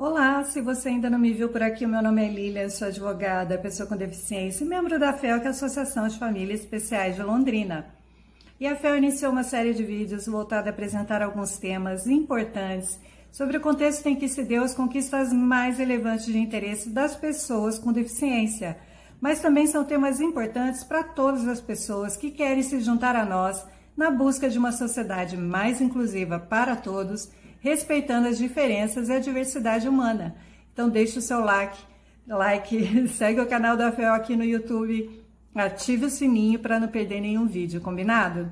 Olá, se você ainda não me viu por aqui, o meu nome é Lilian, sou advogada, pessoa com deficiência e membro da FEL, que é a Associação de Famílias Especiais de Londrina. E a FEL iniciou uma série de vídeos voltada a apresentar alguns temas importantes sobre o contexto em que se deu as conquistas mais relevantes de interesse das pessoas com deficiência, mas também são temas importantes para todas as pessoas que querem se juntar a nós na busca de uma sociedade mais inclusiva para todos, respeitando as diferenças e a diversidade humana. Então deixe o seu like, segue o canal da FEL aqui no YouTube, ative o sininho para não perder nenhum vídeo, combinado?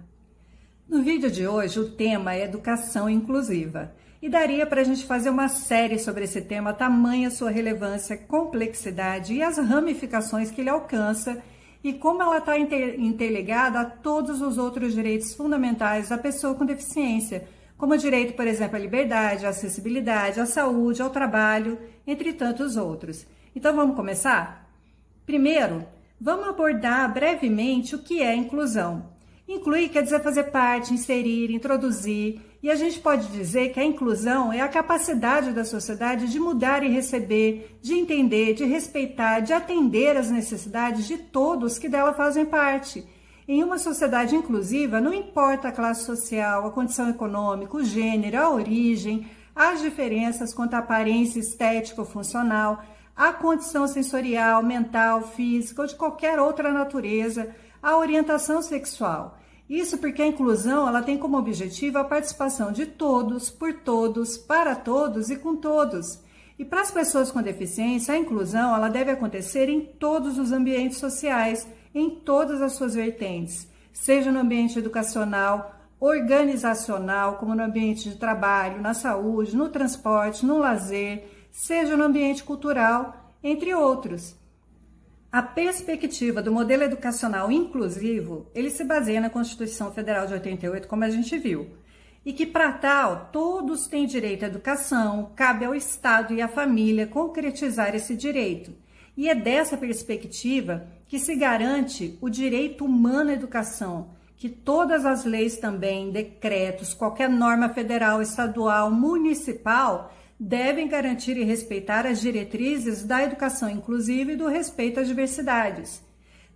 No vídeo de hoje o tema é educação inclusiva e daria para a gente fazer uma série sobre esse tema, tamanha sua relevância, complexidade e as ramificações que ele alcança e como ela está interligada a todos os outros direitos fundamentais da pessoa com deficiência, como o direito, por exemplo, à liberdade, à acessibilidade, à saúde, ao trabalho, entre tantos outros. Então vamos começar? Primeiro, vamos abordar brevemente o que é inclusão. Incluir quer dizer fazer parte, inserir, introduzir, e a gente pode dizer que a inclusão é a capacidade da sociedade de mudar e receber, de entender, de respeitar, de atender às necessidades de todos que dela fazem parte. Em uma sociedade inclusiva, não importa a classe social, a condição econômica, o gênero, a origem, as diferenças quanto à aparência estética ou funcional, a condição sensorial, mental, física ou de qualquer outra natureza, a orientação sexual. Isso porque a inclusão ela tem como objetivo a participação de todos, por todos, para todos e com todos. E para as pessoas com deficiência, a inclusão ela deve acontecer em todos os ambientes sociais, em todas as suas vertentes, seja no ambiente educacional, organizacional, como no ambiente de trabalho, na saúde, no transporte, no lazer, seja no ambiente cultural, entre outros. A perspectiva do modelo educacional inclusivo, ele se baseia na Constituição Federal de 88, como a gente viu, e que para tal, todos têm direito à educação, cabe ao Estado e à família concretizar esse direito. E é dessa perspectiva que se garante o direito humano à educação, que todas as leis também, decretos, qualquer norma federal, estadual, municipal, devem garantir e respeitar as diretrizes da educação inclusiva e do respeito às diversidades.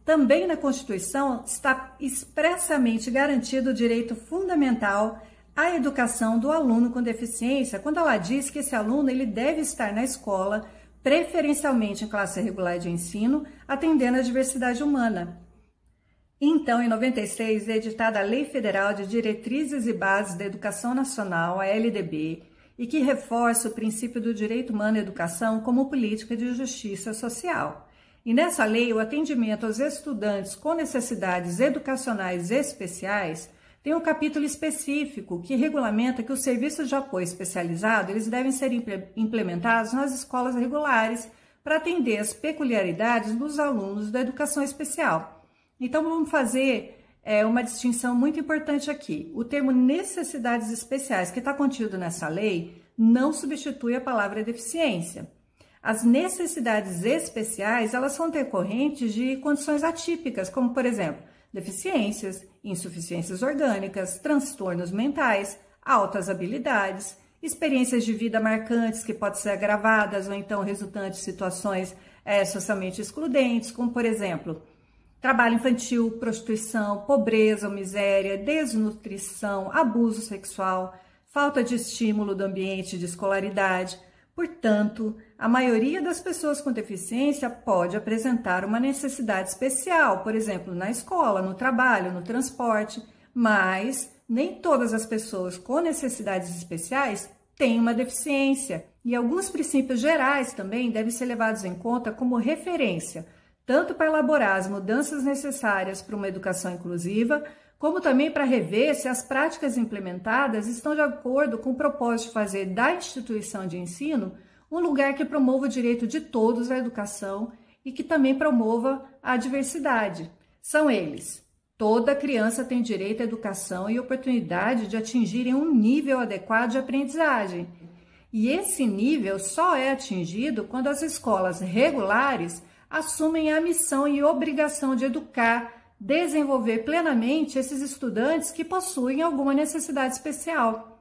Também na Constituição está expressamente garantido o direito fundamental à educação do aluno com deficiência, quando ela diz que esse aluno ele deve estar na escola, preferencialmente em classe regular de ensino, atendendo à diversidade humana. Então, em 96, é editada a Lei Federal de Diretrizes e Bases da Educação Nacional, a LDB, e que reforça o princípio do direito humano à educação como política de justiça social. E nessa lei, o atendimento aos estudantes com necessidades educacionais especiais tem um capítulo específico que regulamenta que os serviços de apoio especializado eles devem ser implementados nas escolas regulares para atender as peculiaridades dos alunos da educação especial. Então, vamos fazer uma distinção muito importante aqui. O termo necessidades especiais que está contido nessa lei não substitui a palavra deficiência. As necessidades especiais, elas são decorrentes de condições atípicas, como, por exemplo, deficiências, insuficiências orgânicas, transtornos mentais, altas habilidades, experiências de vida marcantes que podem ser agravadas ou então resultantes de situações socialmente excludentes, como, por exemplo, trabalho infantil, prostituição, pobreza ou miséria, desnutrição, abuso sexual, falta de estímulo do ambiente de escolaridade. Portanto, a maioria das pessoas com deficiência pode apresentar uma necessidade especial, por exemplo, na escola, no trabalho, no transporte, mas nem todas as pessoas com necessidades especiais têm uma deficiência. E alguns princípios gerais também devem ser levados em conta como referência, tanto para elaborar as mudanças necessárias para uma educação inclusiva, como também para rever se as práticas implementadas estão de acordo com o propósito de fazer da instituição de ensino um lugar que promova o direito de todos à educação e que também promova a diversidade. São eles: toda criança tem direito à educação e oportunidade de atingirem um nível adequado de aprendizagem. E esse nível só é atingido quando as escolas regulares assumem a missão e obrigação de educar, desenvolver plenamente esses estudantes que possuem alguma necessidade especial.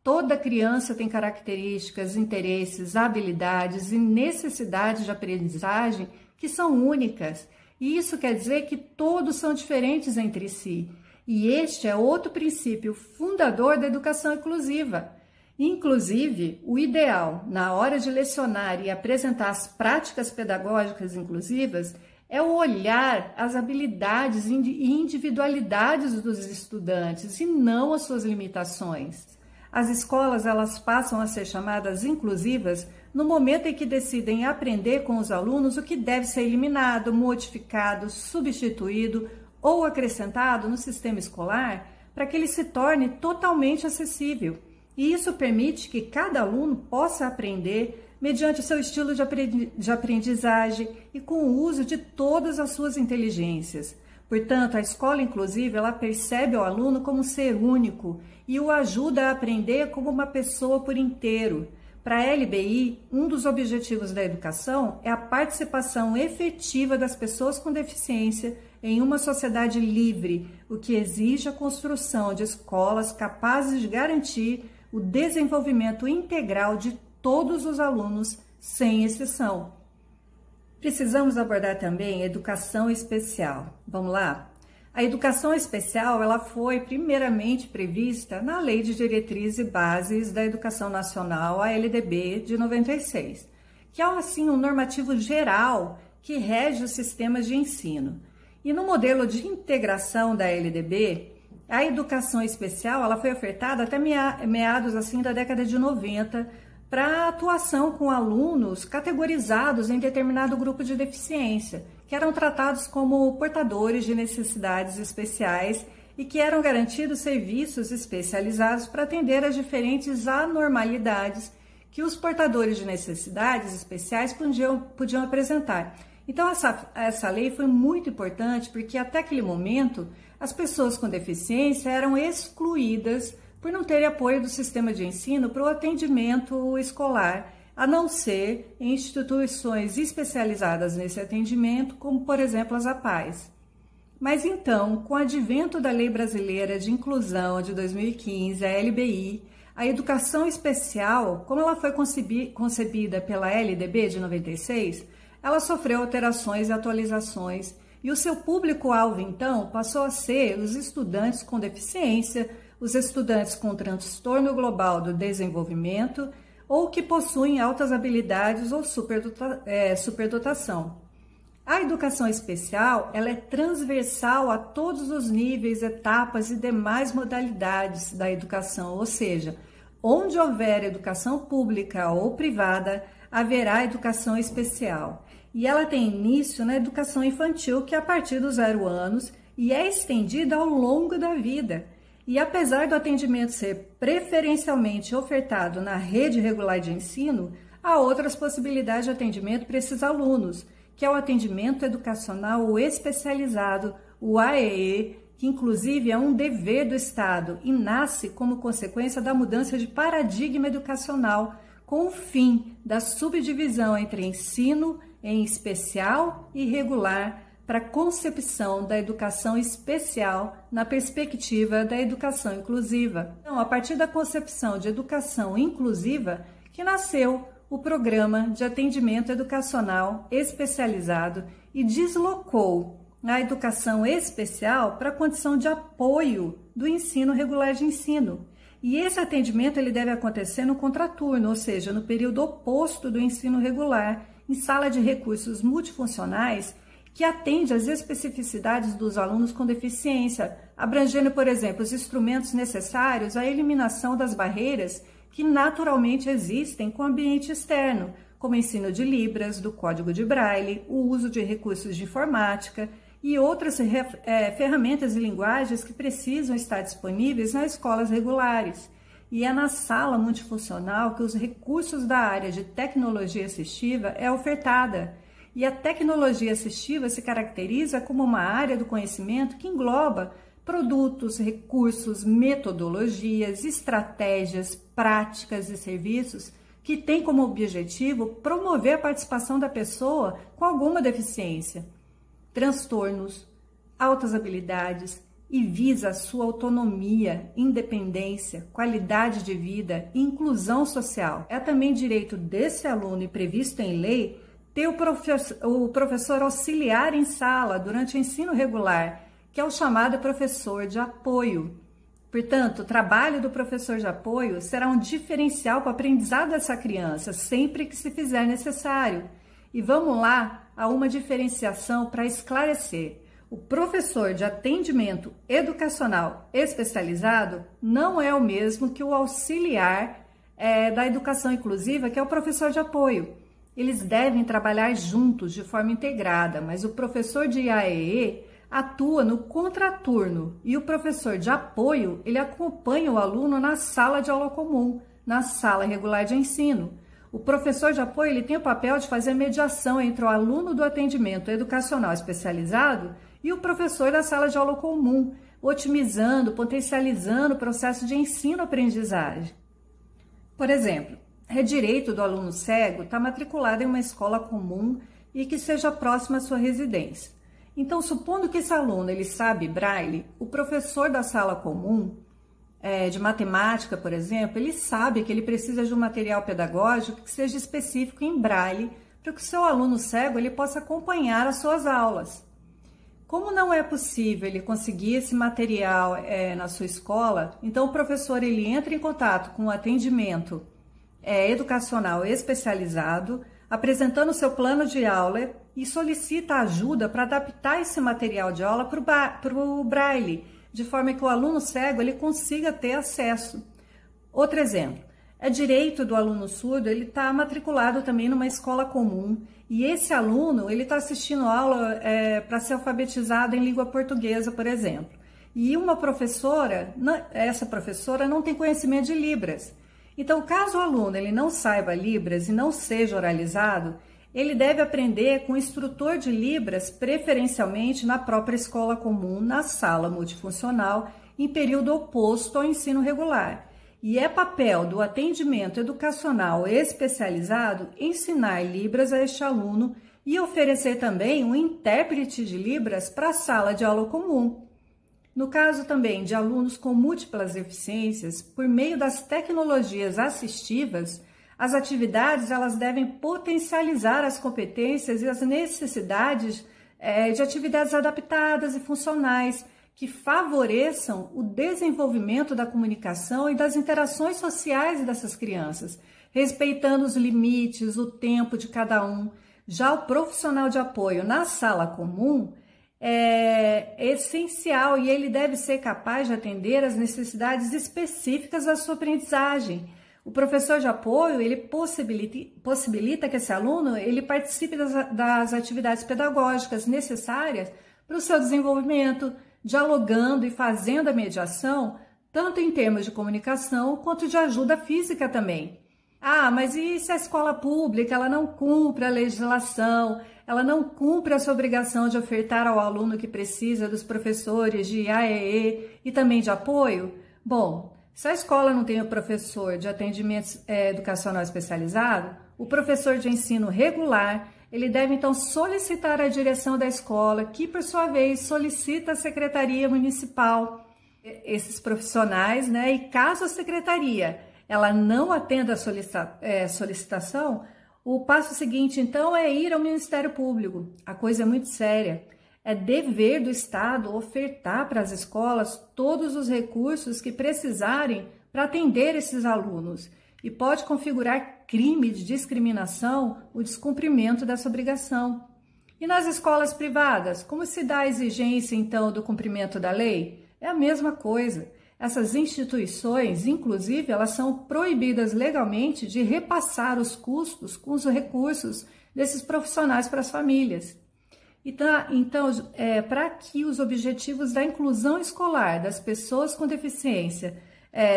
Toda criança tem características, interesses, habilidades e necessidades de aprendizagem que são únicas. E isso quer dizer que todos são diferentes entre si. E este é outro princípio fundador da educação inclusiva. Inclusive, o ideal, na hora de lecionar e apresentar as práticas pedagógicas inclusivas, é o olhar as habilidades e individualidades dos estudantes e não as suas limitações. As escolas elas passam a ser chamadas inclusivas no momento em que decidem aprender com os alunos o que deve ser eliminado, modificado, substituído ou acrescentado no sistema escolar para que ele se torne totalmente acessível. E isso permite que cada aluno possa aprender mediante o seu estilo de aprendizagem e com o uso de todas as suas inteligências. Portanto, a escola inclusiva ela percebe o aluno como um ser único e o ajuda a aprender como uma pessoa por inteiro. Para a LBI, um dos objetivos da educação é a participação efetiva das pessoas com deficiência em uma sociedade livre, o que exige a construção de escolas capazes de garantir o desenvolvimento integral de todos os alunos, sem exceção. Precisamos abordar também a educação especial. Vamos lá? A educação especial ela foi primeiramente prevista na Lei de Diretrizes e Bases da Educação Nacional, a LDB, de 96, que é assim um normativo geral que rege os sistemas de ensino. E no modelo de integração da LDB, a educação especial ela foi ofertada até meados assim, da década de 90 para atuação com alunos categorizados em determinado grupo de deficiência, que eram tratados como portadores de necessidades especiais e que eram garantidos serviços especializados para atender às diferentes anormalidades que os portadores de necessidades especiais podiam apresentar. Então, essa lei foi muito importante porque até aquele momento as pessoas com deficiência eram excluídas por não terem apoio do sistema de ensino para o atendimento escolar, a não ser em instituições especializadas nesse atendimento, como, por exemplo, as APAES. Mas então, com o advento da Lei Brasileira de Inclusão de 2015, a LBI, a educação especial, como ela foi concebida pela LDB de 96, ela sofreu alterações e atualizações, e o seu público-alvo, então, passou a ser os estudantes com deficiência, os estudantes com transtorno global do desenvolvimento ou que possuem altas habilidades ou superdotação. A educação especial ela é transversal a todos os níveis, etapas e demais modalidades da educação, ou seja, onde houver educação pública ou privada, haverá educação especial. E ela tem início na educação infantil, que é a partir dos 0 anos, e é estendida ao longo da vida. E apesar do atendimento ser preferencialmente ofertado na rede regular de ensino, há outras possibilidades de atendimento para esses alunos, que é o atendimento educacional especializado, o AEE, que inclusive é um dever do Estado e nasce como consequência da mudança de paradigma educacional, com o fim da subdivisão entre ensino em especial e regular, para a concepção da educação especial na perspectiva da educação inclusiva. Então, a partir da concepção de educação inclusiva, que nasceu o Programa de Atendimento Educacional Especializado e deslocou a educação especial para a condição de apoio do ensino regular de ensino. E esse atendimento ele deve acontecer no contraturno, ou seja, no período oposto do ensino regular, em sala de recursos multifuncionais, que atende às especificidades dos alunos com deficiência, abrangendo, por exemplo, os instrumentos necessários à eliminação das barreiras que naturalmente existem com o ambiente externo, como o ensino de Libras, do Código de Braille, o uso de recursos de informática e outras ferramentas e linguagens que precisam estar disponíveis nas escolas regulares. E é na sala multifuncional que os recursos da área de tecnologia assistiva é ofertada. E a tecnologia assistiva se caracteriza como uma área do conhecimento que engloba produtos, recursos, metodologias, estratégias, práticas e serviços que têm como objetivo promover a participação da pessoa com alguma deficiência, transtornos, altas habilidades, e visa a sua autonomia, independência, qualidade de vida e inclusão social. É também direito desse aluno e previsto em lei ter o professor auxiliar em sala durante o ensino regular, que é o chamado professor de apoio. Portanto, o trabalho do professor de apoio será um diferencial para o aprendizado dessa criança, sempre que se fizer necessário. E vamos lá a uma diferenciação para esclarecer. O professor de atendimento educacional especializado não é o mesmo que o auxiliar da educação inclusiva, que é o professor de apoio. Eles devem trabalhar juntos de forma integrada, mas o professor de IAEE atua no contraturno e o professor de apoio, ele acompanha o aluno na sala de aula comum, na sala regular de ensino. O professor de apoio, ele tem o papel de fazer mediação entre o aluno do atendimento educacional especializado e o professor da sala de aula comum, otimizando, potencializando o processo de ensino-aprendizagem. Por exemplo, é direito do aluno cego estar matriculado em uma escola comum e que seja próxima à sua residência. Então, supondo que esse aluno ele sabe braille, o professor da sala comum, de matemática, por exemplo, ele sabe que ele precisa de um material pedagógico que seja específico em braille, para que o seu aluno cego ele possa acompanhar as suas aulas. Como não é possível ele conseguir esse material na sua escola, então o professor ele entra em contato com o atendimento educacional especializado, apresentando o seu plano de aula e solicita ajuda para adaptar esse material de aula para o braille, de forma que o aluno cego ele consiga ter acesso. Outro exemplo, é direito do aluno surdo, ele está matriculado também numa escola comum e esse aluno ele está assistindo aula para ser alfabetizado em língua portuguesa, por exemplo. E uma professora, essa professora não tem conhecimento de Libras. Então, caso o aluno ele não saiba Libras e não seja oralizado, ele deve aprender com o instrutor de Libras, preferencialmente na própria escola comum, na sala multifuncional, em período oposto ao ensino regular. E é papel do atendimento educacional especializado ensinar Libras a este aluno e oferecer também um intérprete de Libras para a sala de aula comum. No caso também de alunos com múltiplas deficiências, por meio das tecnologias assistivas, as atividades elas devem potencializar as competências e as necessidades de atividades adaptadas e funcionais que favoreçam o desenvolvimento da comunicação e das interações sociais dessas crianças, respeitando os limites, o tempo de cada um. Já o profissional de apoio na sala comum é essencial e ele deve ser capaz de atender às necessidades específicas da sua aprendizagem. O professor de apoio, ele possibilita que esse aluno ele participe das atividades pedagógicas necessárias para o seu desenvolvimento, dialogando e fazendo a mediação, tanto em termos de comunicação quanto de ajuda física também. Ah, mas e se a escola pública ela não cumpre a legislação, ela não cumpre a sua obrigação de ofertar ao aluno que precisa dos professores de IAEE e também de apoio? Bom, se a escola não tem o professor de atendimento educacional especializado, o professor de ensino regular, ele deve então solicitar a direção da escola, que por sua vez solicita a secretaria municipal esses profissionais, né? E caso a secretaria ela não atenda a solicitação, o passo seguinte então é ir ao Ministério Público. A coisa é muito séria. É dever do Estado ofertar para as escolas todos os recursos que precisarem para atender esses alunos e pode configurar crime de discriminação o descumprimento dessa obrigação. E nas escolas privadas, como se dá a exigência então do cumprimento da lei? É a mesma coisa. Essas instituições, inclusive, elas são proibidas legalmente de repassar os custos com os recursos desses profissionais para as famílias. Então, para que os objetivos da inclusão escolar das pessoas com deficiência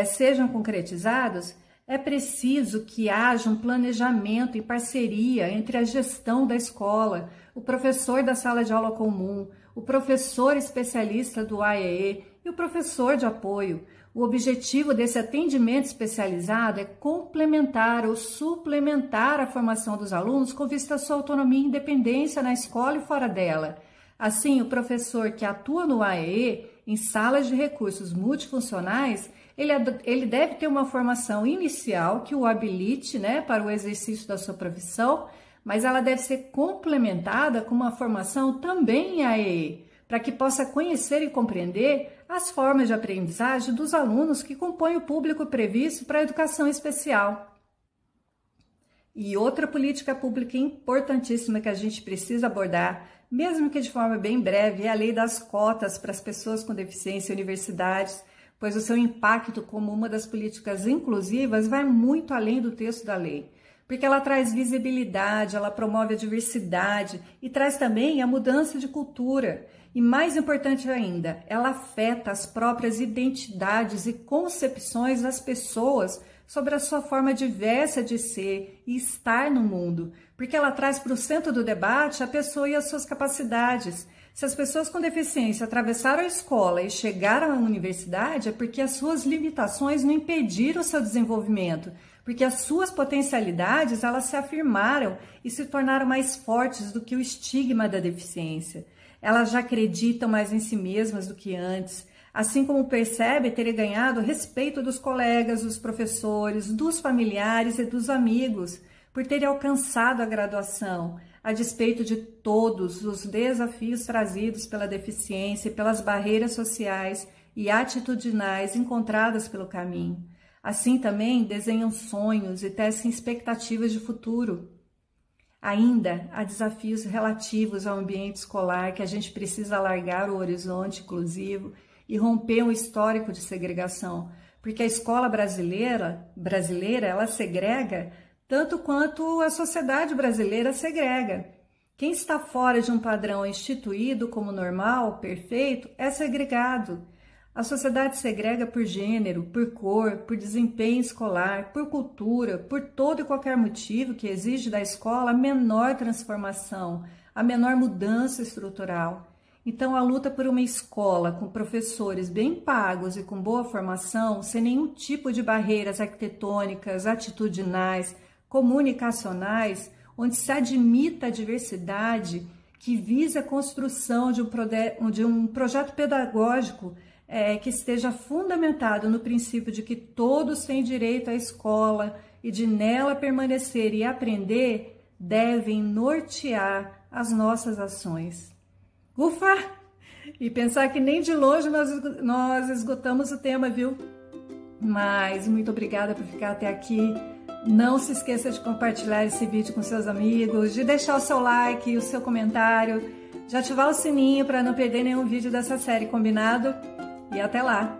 sejam concretizados, é preciso que haja um planejamento e parceria entre a gestão da escola, o professor da sala de aula comum, o professor especialista do IAEE e o professor de apoio. O objetivo desse atendimento especializado é complementar ou suplementar a formação dos alunos com vista à sua autonomia e independência na escola e fora dela. Assim, o professor que atua no IAEE, em salas de recursos multifuncionais, ele deve ter uma formação inicial que o habilite, né, para o exercício da sua profissão, mas ela deve ser complementada com uma formação também em AEE, para que possa conhecer e compreender as formas de aprendizagem dos alunos que compõem o público previsto para a educação especial. E outra política pública importantíssima que a gente precisa abordar, mesmo que de forma bem breve, é a lei das cotas para as pessoas com deficiência em universidades, pois o seu impacto como uma das políticas inclusivas vai muito além do texto da lei, porque ela traz visibilidade, ela promove a diversidade e traz também a mudança de cultura. E mais importante ainda, ela afeta as próprias identidades e concepções das pessoas sobre a sua forma diversa de ser e estar no mundo, porque ela traz para o centro do debate a pessoa e as suas capacidades. Se as pessoas com deficiência atravessaram a escola e chegaram à universidade, é porque as suas limitações não impediram o seu desenvolvimento, porque as suas potencialidades elas se afirmaram e se tornaram mais fortes do que o estigma da deficiência. Elas já acreditam mais em si mesmas do que antes, assim como percebe ter ganhado o respeito dos colegas, dos professores, dos familiares e dos amigos, por terem alcançado a graduação, a despeito de todos os desafios trazidos pela deficiência e pelas barreiras sociais e atitudinais encontradas pelo caminho. Assim também desenham sonhos e tecem expectativas de futuro. Ainda há desafios relativos ao ambiente escolar que a gente precisa alargar o horizonte inclusivo e romper um histórico de segregação, porque a escola brasileira ela segrega tanto quanto a sociedade brasileira segrega. Quem está fora de um padrão instituído como normal, perfeito, é segregado. A sociedade segrega por gênero, por cor, por desempenho escolar, por cultura, por todo e qualquer motivo que exige da escola a menor transformação, a menor mudança estrutural. Então, a luta por uma escola com professores bem pagos e com boa formação, sem nenhum tipo de barreiras arquitetônicas, atitudinais, comunicacionais, onde se admita a diversidade, que visa a construção de um projeto pedagógico que esteja fundamentado no princípio de que todos têm direito à escola e de nela permanecer e aprender, devem nortear as nossas ações. Ufa! E pensar que nem de longe nós esgotamos o tema, viu? Mas muito obrigada por ficar até aqui. Não se esqueça de compartilhar esse vídeo com seus amigos, de deixar o seu like, o seu comentário, de ativar o sininho para não perder nenhum vídeo dessa série, combinado? E até lá!